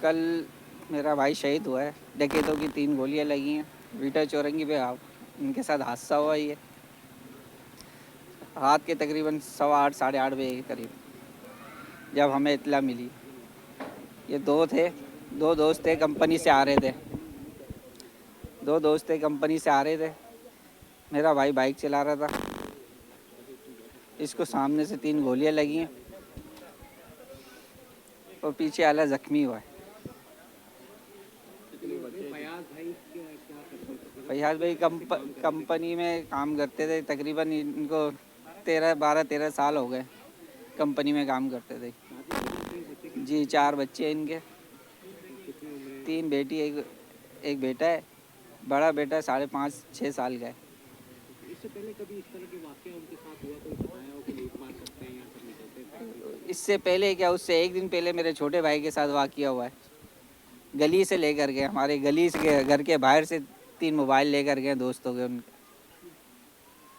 कल मेरा भाई शहीद हुआ है। डकैतों की 3 गोलियां लगी हैं वीटा चौरंगी पे। इनके साथ हादसा हुआ ये रात के तकरीबन 8:15 साढ़े 8 बजे के करीब, जब हमें इत्तला मिली। ये दो दोस्त थे, कंपनी से आ रहे थे। कंपनी से आ रहे थे। मेरा भाई बाइक चला रहा था, इसको सामने से 3 गोलियां लगी हैं और पीछे आला जख्मी हुआ है। फैयाज भाई कंपनी में काम करते थे। तकरीबन इनको 13 साल हो गए कंपनी में काम करते थे जी। 4 बच्चे हैं इनके, 3 बेटी, एक बेटा है। बड़ा बेटा 5.5-6 साल का है। इससे पहले कभी इस तरह के वाकया उनके साथ हुआ, कोई बताया हो कि लूट मार करते हैं या फिर निकलते हैं? इससे पहले क्या, उससे एक दिन पहले मेरे छोटे भाई के साथ वाकया हुआ है। गली से लेकर गए, हमारे गली से, घर के बाहर से 3 मोबाइल लेकर गए दोस्तों के। उनके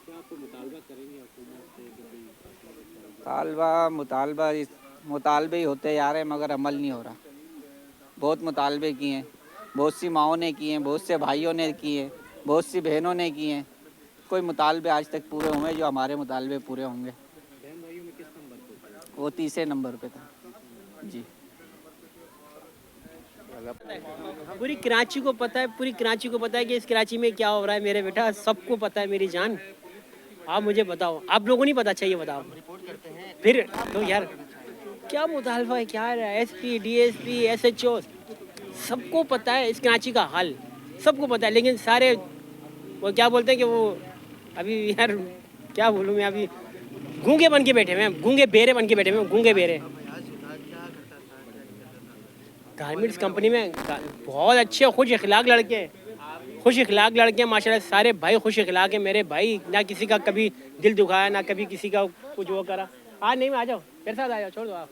क्या आपको मुतालबा करेंगे हुकूमत से कि मुतालबे ही होते जा रहे हैं, मगर अमल नहीं हो रहा। बहुत मुतालबे किए हैं, बहुत सी माओं ने किए हैं, बहुत से भाइयों ने किए हैं, बहुत सी बहनों ने किए हैं। कोई मुतालबे आज तक पूरे हुए जो हमारे मुतालबे पूरे होंगे। बहन भाइयों में किस नंबर पे? वो 30 नंबर पे था जी। पूरी कराची को पता है, पूरी कराची को पता है कि इस कराची में क्या हो रहा है। मेरे बेटा, सबको पता है मेरी जान। आप मुझे बताओ, आप लोगों नहीं पता चाहिए, बताओ फिर तो यार। क्या मुतालबा है, क्या है? एसपी, डीएसपी, एसएचओ, सबको पता है इस कराची का हाल, सबको पता है। लेकिन सारे वो क्या बोलते हैं कि वो अभी यार क्या बोलूँ मैं, अभी गूंगे बन के बैठे हुए हैं, गूंगे बेरे बन के बैठे हुए हैं, गूंगे बेरे। गारमेंट्स कंपनी में बहुत अच्छे खुश अखलाक लड़के हैं, खुश अखलाक लड़के हैं माशाल्लाह। सारे भाई खुश अखलाक हैं मेरे भाई, ना किसी का कभी दिल दुखाया, ना कभी किसी का कुछ वो करा। नहीं, मैं आ जाओ, मेरे साथ आ जाओ, छोड़ दो आप।